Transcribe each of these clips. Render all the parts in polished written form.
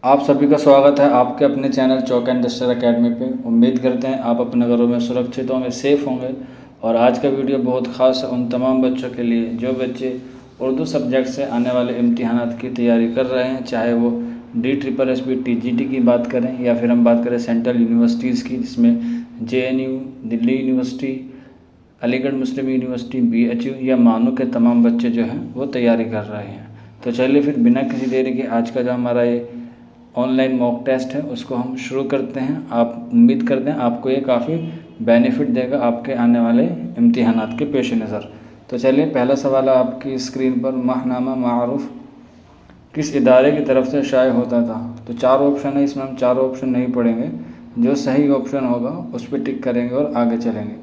आप सभी का स्वागत है आपके अपने चैनल चौक एंड दस्तर अकेडमी पे। उम्मीद करते हैं आप अपने घरों में सुरक्षित होंगे, सेफ़ होंगे। और आज का वीडियो बहुत ख़ास है उन तमाम बच्चों के लिए जो बच्चे उर्दू सब्जेक्ट से आने वाले इम्तिहानात की तैयारी कर रहे हैं, चाहे वो DSSB TGT की बात करें या फिर हम बात करें सेंट्रल यूनिवर्सिटीज़ की, जिसमें JNU, दिल्ली यूनिवर्सिटी, अलीगढ़ मुस्लिम यूनिवर्सिटी, BHU या मानू के तमाम बच्चे जो हैं वो तैयारी कर रहे हैं। तो चलिए फिर बिना किसी देरी के आज का जो हमारा ये ऑनलाइन मॉक टेस्ट है उसको हम शुरू करते हैं। आप उम्मीद करते हैं आपको ये काफ़ी बेनिफिट देगा आपके आने वाले इम्तिहानात के पेश नज़र। तो चलिए पहला सवाल है आपकी स्क्रीन पर, माहनामा मारूफ किस इदारे की तरफ से शाये होता था। तो चार ऑप्शन है, इसमें हम चार ऑप्शन नहीं पढ़ेंगे, जो सही ऑप्शन होगा उस पर टिक करेंगे और आगे चलेंगे।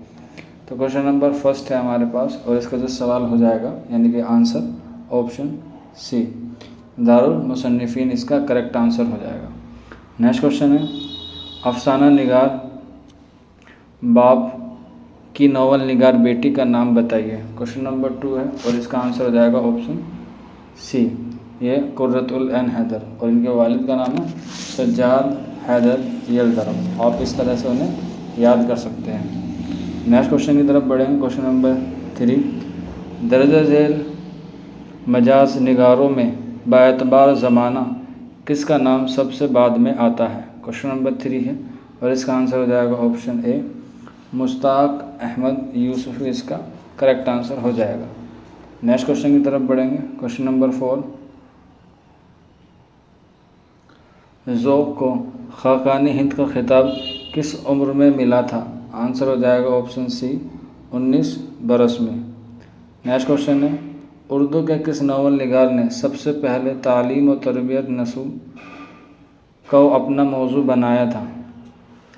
तो क्वेश्चन नंबर फर्स्ट है हमारे पास और इसका जो सवाल हो जाएगा यानी कि आंसर ऑप्शन सी, दारुल मुसन्निफीन इसका करेक्ट आंसर हो जाएगा। नेक्स्ट क्वेश्चन है, अफसाना निगार बाप की नोवेल निगार बेटी का नाम बताइए। क्वेश्चन नंबर 2 है और इसका आंसर हो जाएगा ऑप्शन सी, ये कुर्रतुल ऐन हैदर, और इनके वालिद का नाम है सज्जाद हैदर यलदरम। आप इस तरह से उन्हें याद कर सकते हैं। नेक्स्ट क्वेश्चन की तरफ बढ़ेंगे। क्वेश्चन नंबर 3, दर्ज झेल मजाज निगारों में बाएतबार ज़माना किसका नाम सबसे बाद में आता है। क्वेश्चन नंबर 3 है और इसका आंसर हो जाएगा ऑप्शन ए, मुश्ताक अहमद यूसुफ इसका करेक्ट आंसर हो जाएगा। नेक्स्ट क्वेश्चन की तरफ बढ़ेंगे। क्वेश्चन नंबर 4, ज़ौक़ को खाकानी हिंद का खिताब किस उम्र में मिला था। आंसर हो जाएगा ऑप्शन सी, 19 बरस में। नेक्स्ट क्वेश्चन है, उर्दू के किस नावल निगार ने सबसे पहले तालीम और तरबियत नस्ल को अपना मौजू बनाया था।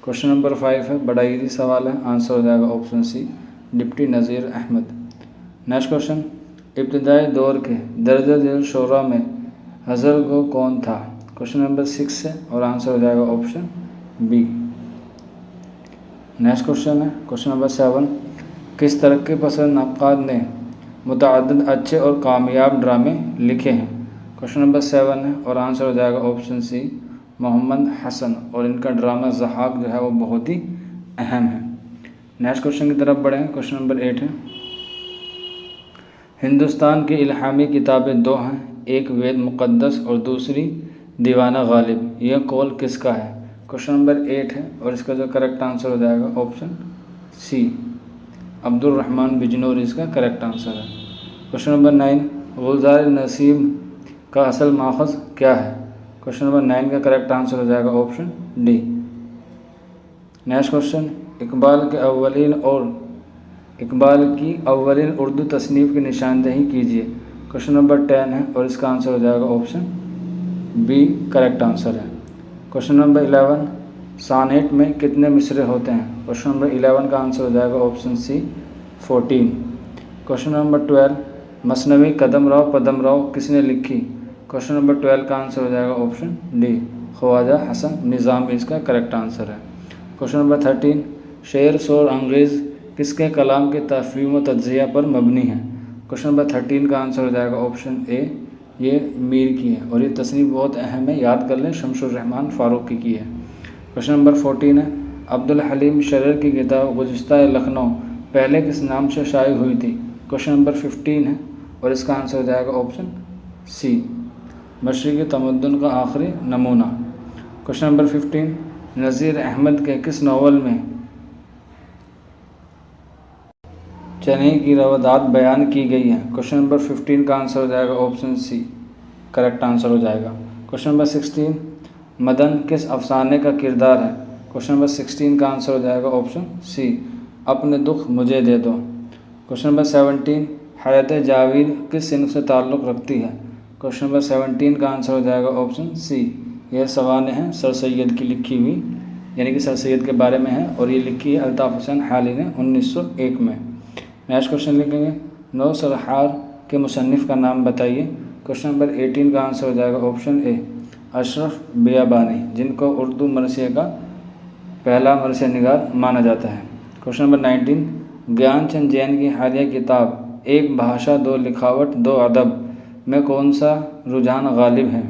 क्वेश्चन नंबर 5 है, बड़ा इजी सवाल है, आंसर हो जाएगा ऑप्शन सी, डिप्टी नज़ीर अहमद। नेक्स्ट क्वेश्चन, इब्तदाई दौर के दर्ज झेल शोरा में हज़र गो कौन था। क्वेश्चन नंबर 6 है और आंसर हो जाएगा ऑप्शन बी। नेक्स्ट क्वेश्चन है, क्वेश्चन नंबर 7, किस तरक्की पसंद नक्काद ने मुतअद्दिद अच्छे और कामयाब ड्रामे लिखे हैं। क्वेश्चन नंबर 7 है और आंसर हो जाएगा ऑप्शन सी, मोहम्मद हसन, और इनका ड्रामा ज़हाक जो है वो बहुत ही अहम है। नेक्स्ट क्वेश्चन की तरफ बढ़ें। क्वेश्चन नंबर 8 है, हिंदुस्तान की इल्हामी किताबें दो हैं, एक वेद मुक़द्दस और दूसरी दीवाना गालिब, यह कौल किसका है। क्वेश्चन नंबर 8 है और इसका जो करेक्ट आंसर हो जाएगा ऑप्शन सी, अब्दुल रहमान बिजनौर इसका करेक्ट आंसर है। क्वेश्चन नंबर 9, गुलजार नसीम का असल माखज़ क्या है। क्वेश्चन नंबर 9 का करेक्ट आंसर हो जाएगा option D. Next question, Iqbal की अव्वलिन उर्दू तसनीफ़ की निशानदेही कीजिए। क्वेश्चन नंबर 10 है और इसका आंसर हो जाएगा ऑप्शन बी, करेक्ट आंसर है। क्वेश्चन नंबर 11, सानेट में कितने मिसरे होते हैं। क्वेश्चन नंबर 11 का आंसर हो जाएगा ऑप्शन सी, 14। क्वेश्चन नंबर 12, मसनवी कदमराव पदमराव किसने लिखी। क्वेश्चन नंबर 12 का आंसर हो जाएगा ऑप्शन डी, ख्वाजा हसन निज़ामी इसका करेक्ट आंसर है। क्वेश्चन नंबर 13, शेर शोर अंग्रेज़ किसके कलाम के तफ़हीम व तज्ज़िया पर मबनी है। क्वेश्चन नंबर 13 का आंसर हो जाएगा ऑप्शन ए, ये मीर की है, और ये तसनीफ़ बहुत अहम है, याद कर लें, शमसुर रहमान फ़ारूक़ी की है। क्वेश्चन नंबर 14 है, अब्दुल हलीम शरर की किताब गुज़िश्ता लखनऊ पहले किस नाम से शाये हुई थी। क्वेश्चन नंबर 15 है और इसका आंसर हो जाएगा ऑप्शन सी, मशरिक़ी तमद्दुन का आखिरी नमूना। क्वेश्चन नंबर 15, नज़ीर अहमद के किस नावल में चने की रवादात बयान की गई है। क्वेश्चन नंबर 15 का आंसर हो जाएगा ऑप्शन सी, करेक्ट आंसर हो जाएगा। क्वेश्चन नंबर 16, मदन किस अफसाने का किरदार है। क्वेश्चन नंबर 16 का आंसर हो जाएगा ऑप्शन सी, अपने दुख मुझे दे दो। क्वेश्चन नंबर 17, हयात जावेद किस सिन्फ से ताल्लुक़ रखती है। क्वेश्चन नंबर 17 का आंसर हो जाएगा ऑप्शन सी, यह सवानें हैं सर सैयद की लिखी हुई, यानी कि सर सैयद के बारे में है, और ये लिखी है अल्ताफ़ हुसैन हाली ने 1901 में। नेक्स्ट क्वेश्चन लिखेंगे, नौ सरहार के मुसन्निफ़ का नाम बताइए। क्वेश्चन नंबर 18 का आंसर हो जाएगा ऑप्शन ए, अशरफ बियाबानी, जिनको उर्दू मरसिया का पहला मरसिया निगार माना जाता है। क्वेश्चन नंबर 19, ज्ञानचंद जैन की हालिया किताब एक भाषा दो लिखावट दो अदब में कौन सा रुझान गालिब है।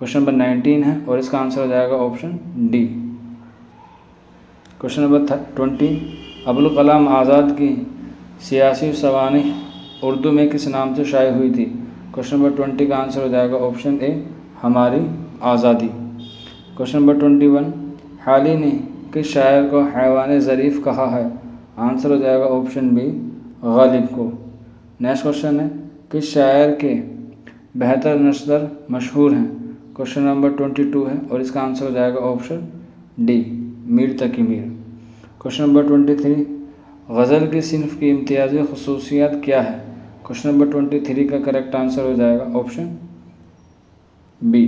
क्वेश्चन नंबर 19 है और इसका आंसर हो जाएगा option D. Question number 20, Abul Kalam Azad की सियासी सवानिह उर्दू में किस नाम से शाये हुई थी? क्वेश्चन नंबर 20 का आंसर हो जाएगा ऑप्शन ए, हमारी आज़ादी। क्वेश्चन नंबर 21, हाली ने किस शायर को हैवान ज़रीफ़ कहा है? आंसर हो जाएगा ऑप्शन बी, गालिब को। नेक्स्ट क्वेश्चन है, किस शायर के बेहतर नस्र मशहूर हैं? क्वेश्चन नंबर 22 है और इसका आंसर हो जाएगा ऑप्शन डी, मीर तकी मीर। क्वेश्चन नंबर 23, गज़ल की सिन्फ की इम्तियाज़ी खसूसियत क्या है? क्वेश्चन नंबर 23 का करेक्ट आंसर हो जाएगा option B.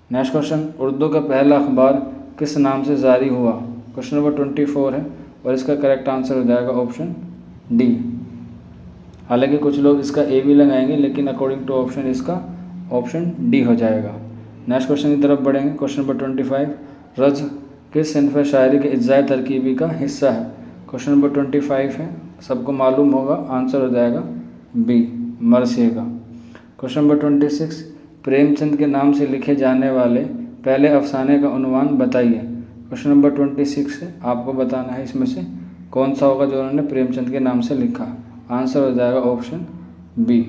Next question, Urdu का पहला अखबार किस नाम से जारी हुआ? क्वेश्चन नंबर 24 है और इसका करेक्ट आंसर हो जाएगा ऑप्शन डी। हालांकि कुछ लोग इसका ए भी लगाएंगे, लेकिन अकॉर्डिंग टू ऑप्शन इसका ऑप्शन डी हो जाएगा। नेक्स्ट क्वेश्चन की तरफ बढ़ेंगे। क्वेश्चन नंबर 25, रज किस सिन्फ़ शायरी के इज्ज़ाए तरकीबी का हिस्सा है? क्वेश्चन नंबर 25 है, सबको मालूम होगा, आंसर हो जाएगा बी, मरसिए का। क्वेश्चन नंबर 26, प्रेमचंद के नाम से लिखे जाने वाले पहले अफसाने का उन्वान बताइए। क्वेश्चन नंबर 26 है, आपको बताना है इसमें से कौन सा होगा जो उन्होंने प्रेमचंद के नाम से लिखा। आंसर हो जाएगा ऑप्शन बी।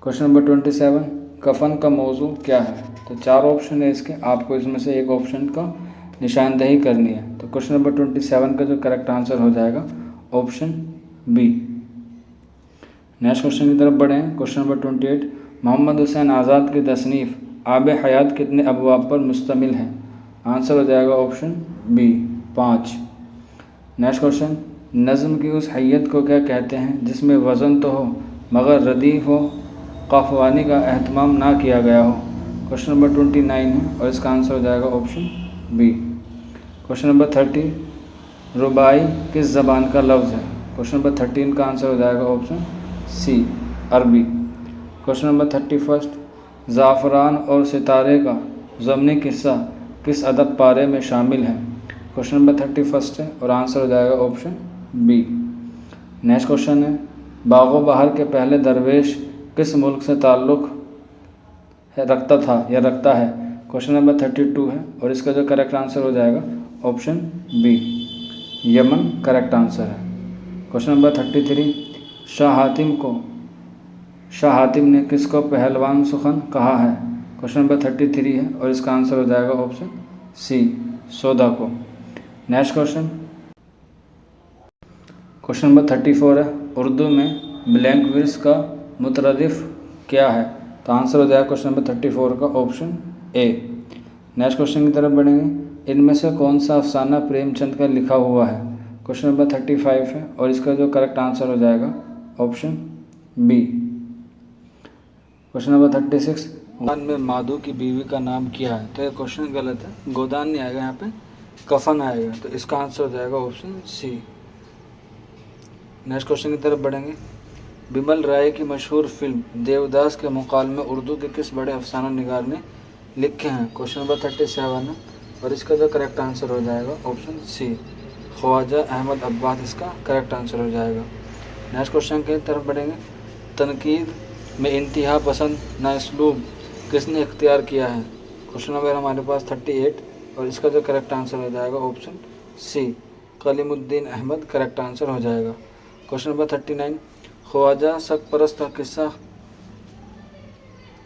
क्वेश्चन नंबर 27, कफन का मौजू क्या है? तो 4 ऑप्शन है इसके, आपको इसमें से एक ऑप्शन का निशानदेही करनी है। तो क्वेश्चन नंबर 27 का जो करेक्ट आंसर हो जाएगा ऑप्शन बी। नेक्स्ट क्वेश्चन की तरफ बढ़े हैं। क्वेश्चन नंबर 28, मोहम्मद हुसैन आज़ाद की तसनीफ़ आब हयात कितने अबवाब पर मुश्तमिल है? आंसर हो जाएगा ऑप्शन बी, 5। नेक्स्ट क्वेश्चन, नज़्म की उस हैयत को क्या कहते हैं जिसमें वज़न तो हो मगर रदीफ़ हो, काफ़वानी का एहतमाम ना किया गया हो? क्वेश्चन नंबर 29 है और इसका आंसर हो जाएगा ऑप्शन बी। क्वेश्चन नंबर 30, रुबाई किस ज़बान का लफ्ज़ है? क्वेश्चन नंबर 13 का आंसर हो जाएगा ऑप्शन सी, अरबी। क्वेश्चन नंबर 31, ज़ाफ़रान और सितारे का ज़मनी किस्सा किस अदब पारे में शामिल है? क्वेश्चन नंबर 31 है और आंसर हो जाएगा ऑप्शन बी। नेक्स्ट क्वेश्चन है, बागो बहार के पहले दरवेश किस मुल्क से ताल्लुक़ रखता था या रखता है? क्वेश्चन नंबर 32 है और इसका जो करेक्ट आंसर हो जाएगा option B, Yemen correct answer है। क्वेश्चन नंबर 33, शाह हातिम ने किसको पहलवान सुखन कहा है? क्वेश्चन नंबर 33 है और इसका आंसर हो जाएगा ऑप्शन सी, सौदा को। नेक्स्ट क्वेश्चन, क्वेश्चन नंबर 34 है, उर्दू में ब्लैंक वर्स का मुतरदिफ क्या है? तो आंसर हो जाएगा क्वेश्चन नंबर 34 का ऑप्शन ए। नेक्स्ट क्वेश्चन की तरफ बढ़ेंगे। इनमें से कौन सा अफसाना प्रेमचंद का लिखा हुआ है? क्वेश्चन नंबर 35 है और इसका जो करेक्ट आंसर हो जाएगा ऑप्शन बी। क्वेश्चन नंबर 36, गोदान में माधो की बीवी का नाम क्या है? तो ये क्वेश्चन गलत है, गोदान नहीं आएगा, यहाँ पे कफन आएगा, तो इसका आंसर हो जाएगा ऑप्शन सी। नेक्स्ट क्वेश्चन की तरफ बढ़ेंगे। बिमल राय की मशहूर फिल्म देवदास के मुकालमे उर्दू के किस बड़े अफसाना निगार ने लिखे हैं? क्वेश्चन नंबर 37 है और इसका जो करेक्ट आंसर हो जाएगा ऑप्शन सी, ख्वाजा अहमद अब्बास इसका करेक्ट आंसर हो जाएगा। नेक्स्ट क्वेश्चन की तरफ बढ़ेंगे। तनकीद में इंतहा पसंद नास्लूब किसने इख्तियार किया है? क्वेश्चन नंबर हमारे पास 38 और इसका जो करेक्ट आंसर हो जाएगा option C, Kalimuddin Ahmad correct answer हो जाएगा। क्वेश्चन नंबर 39, ख्वाजा सकपरस्त का किस्सा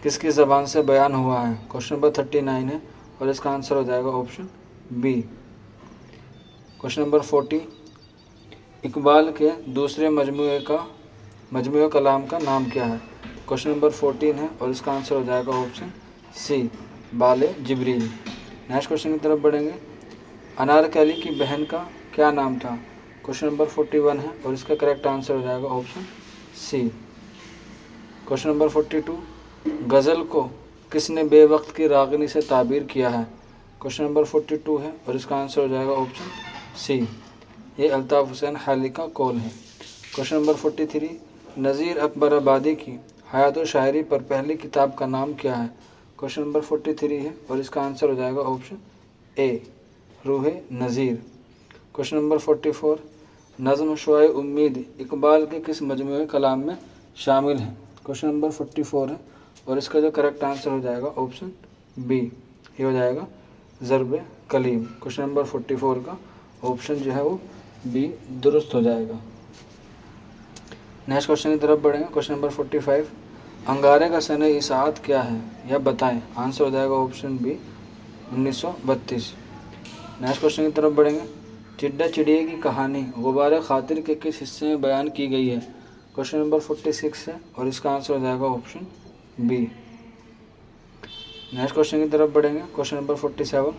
किसकी ज़बान से बयान हुआ है? क्वेश्चन नंबर 39 है और इसका आंसर हो जाएगा option B. Question number 40, Iqbal के दूसरे मजमूए कलाम का नाम क्या है? क्वेश्चन नंबर 14 है और इसका आंसर हो जाएगा ऑप्शन सी, बाले जिब्रील। नेक्स्ट क्वेश्चन की तरफ बढ़ेंगे। अनारकली की बहन का क्या नाम था? क्वेश्चन नंबर 41 है और इसका करेक्ट आंसर हो जाएगा ऑप्शन सी। क्वेश्चन नंबर 42, गज़ल को किसने बेवक्त की रागनी से ताबीर किया है? क्वेश्चन नंबर 42 है और इसका आंसर हो जाएगा ऑप्शन सी, ये अल्ताफ़ हुसैन हाली का कौल है। क्वेश्चन नंबर 43, नज़ीर अकबर आबादी की हयात व शायरी पर पहली किताब का नाम क्या है? क्वेश्चन नंबर 43 है और इसका आंसर हो जाएगा ऑप्शन ए, रूह नज़ीर। क्वेश्चन नंबर 44, नज़्म शुआए उम्मीद इकबाल के किस मजमूए कलाम में शामिल है? क्वेश्चन नंबर 44 है और इसका जो करेक्ट आंसर हो जाएगा ऑप्शन बी, ये हो जाएगा ज़रब कलीम। क्वेश्चन नंबर 44 का ऑप्शन जो है वो बी दुरुस्त हो जाएगा। नेक्स्ट क्वेश्चन की तरफ बढ़ेंगे। क्वेश्चन नंबर 45, अंगारे का सन ईसात क्या है यह बताएं। आंसर हो जाएगा ऑप्शन बी 1932। नेक्स्ट क्वेश्चन की तरफ बढ़ेंगे। चिड्डा चिड़िया की कहानी गुबारे खातिर के किस हिस्से में बयान की गई है। क्वेश्चन नंबर 46 है और इसका आंसर हो जाएगा ऑप्शन बी। नेक्स्ट क्वेश्चन की तरफ बढ़ेंगे। क्वेश्चन नंबर 47,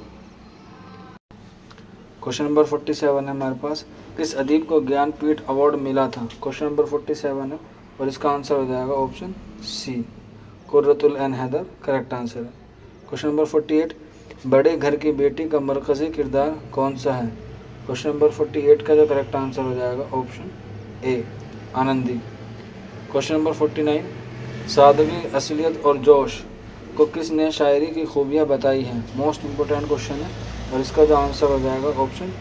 क्वेश्चन नंबर 47 है हमारे पास, किस अदीब को ज्ञानपीठ अवार्ड मिला था। क्वेश्चन नंबर 47 है और इसका आंसर हो जाएगा ऑप्शन सी, कुर्रतुल ऐन हैदर करेक्ट आंसर है। क्वेश्चन नंबर 48, बड़े घर की बेटी का मरकज़ी किरदार कौन सा है। क्वेश्चन नंबर 48 का जो करेक्ट आंसर हो जाएगा option A, Anandi. Question number 49, सादगी, असलियत और जोश को किसने शायरी की खूबियाँ बताई हैं। मोस्ट इम्पोर्टेंट क्वेश्चन है और इसका जो आंसर हो जाएगा ऑप्शन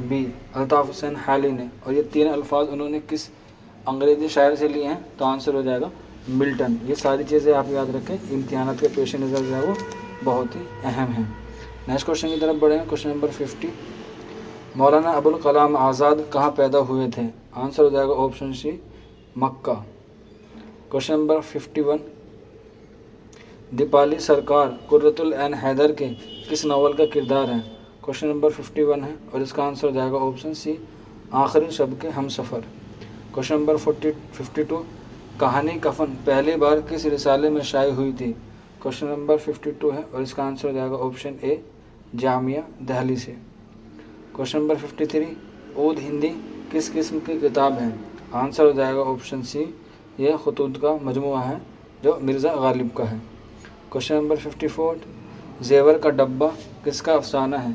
बी, अल्ताफ़ हुसैन हाली ने। और ये 3 अल्फाज उन्होंने किस अंग्रेज़ी शायर से लिए हैं, तो आंसर हो जाएगा मिल्टन। ये सारी चीज़ें आप याद रखें, इम्तिहानात के पेश नज़र जो है वो बहुत ही अहम है। नेक्स्ट क्वेश्चन की तरफ बढ़ें। क्वेश्चन नंबर 50, मौलाना अबुल कलाम आज़ाद कहाँ पैदा हुए थे। आंसर हो जाएगा ऑप्शन सी, मक्का। क्वेश्चन नंबर 51, दीपाली सरकार कुर्रतुल ऐन हैदर के किस नावल का किरदार है। क्वेश्चन नंबर 51 है और इसका आंसर हो जाएगा ऑप्शन सी, आखिरी शब के हम सफ़र। क्वेश्चन नंबर 52, कहानी कफन पहली बार किस रिसाले में शाये हुई थी। क्वेश्चन नंबर 52 है और इसका आंसर हो जाएगा ऑप्शन ए, जामिया दिल्ली से। क्वेश्चन नंबर 53, ऊद हिंदी किस किस्म की किताब है। आंसर हो जाएगा ऑप्शन सी, यह खुतूत का मजमुआ है जो मिर्ज़ा गालिब का है। क्वेश्चन नंबर 54, जेवर का डब्बा किसका अफसाना है।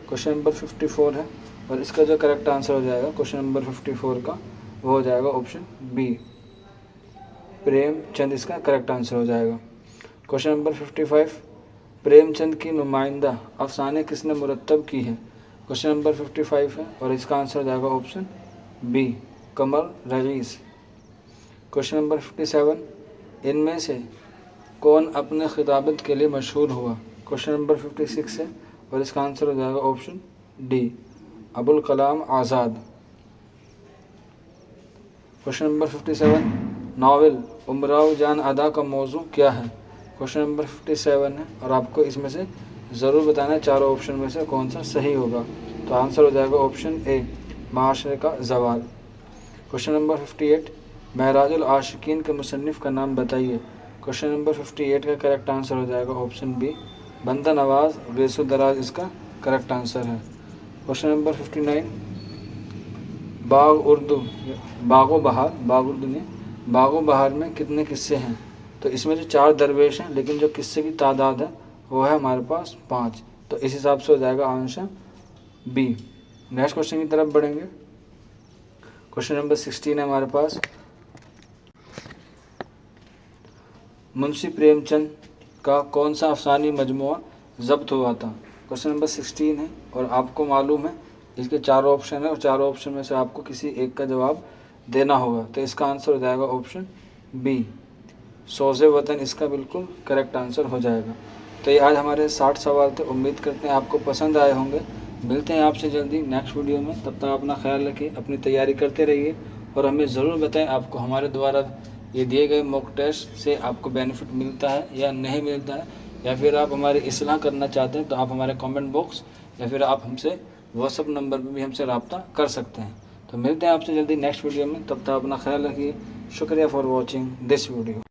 क्वेश्चन नंबर 54 है और इसका जो करेक्ट आंसर हो जाएगा क्वेश्चन नंबर 54 का वो हो जाएगा ऑप्शन बी, प्रेमचंद इसका करेक्ट आंसर हो जाएगा। क्वेश्चन नंबर 55, प्रेमचंद की नुमाइंदा अफसाने किसने मुरतब की है। क्वेश्चन नंबर 55 है और इसका आंसर हो जाएगा ऑप्शन बी, कमर रईस। क्वेश्चन नंबर 57, इनमें से कौन अपने खिताबत के लिए मशहूर हुआ। क्वेश्चन नंबर 56 है और इसका आंसर हो जाएगा ऑप्शन डी, अबुल कलाम आज़ाद। क्वेश्चन नंबर 57, नावल उमराव जान अदा का मौजू क्या है। क्वेश्चन नंबर 57 है और आपको इसमें से ज़रूर बताना है चारों ऑप्शन में से कौन सा सही होगा। तो आंसर हो जाएगा ऑप्शन ए, माशरे का ज़वाल। क्वेश्चन नंबर 58, महराजुल आशिकीन के मुसन्निफ़ का नाम बताइए। क्वेश्चन नंबर 58 का करेक्ट आंसर हो जाएगा ऑप्शन बी, बंदा नवाज़ गैसुल दराज इसका करेक्ट आंसर है। क्वेश्चन नंबर 59, बागो बहार में कितने किस्से हैं। तो इसमें जो 4 दरवेश हैं लेकिन जो किस्से की तादाद है वो है हमारे पास 5, तो इस हिसाब से हो जाएगा आंसर बी। नेक्स्ट क्वेश्चन की तरफ बढ़ेंगे। क्वेश्चन नंबर 16 है हमारे पास, मुंशी प्रेमचंद का कौन सा अफसानी मजमुआ ज़ब्त हुआ था। क्वेश्चन नंबर 16 है और आपको मालूम है इसके 4 ऑप्शन है और 4 ऑप्शन में से आपको किसी एक का जवाब देना होगा। तो इसका आंसर हो जाएगा ऑप्शन बी, सोज़े वतन इसका बिल्कुल करेक्ट आंसर हो जाएगा। तो ये आज हमारे 60 सवाल थे, उम्मीद करते हैं आपको पसंद आए होंगे। मिलते हैं आपसे जल्दी नेक्स्ट वीडियो में, तब तक अपना ख्याल रखिए, अपनी तैयारी करते रहिए और हमें ज़रूर बताएं आपको हमारे द्वारा ये दिए गए मॉक टेस्ट से आपको बेनिफिट मिलता है या नहीं मिलता है, या फिर आप हमारी इस्लाह करना चाहते हैं तो आप हमारे कमेंट बॉक्स या फिर आप हमसे व्हाट्सअप नंबर पर भी हमसे रब्ता कर सकते हैं। तो मिलते हैं आपसे जल्दी नेक्स्ट वीडियो में, तब तक अपना ख्याल रखिए। शुक्रिया फॉर वॉचिंग दिस वीडियो।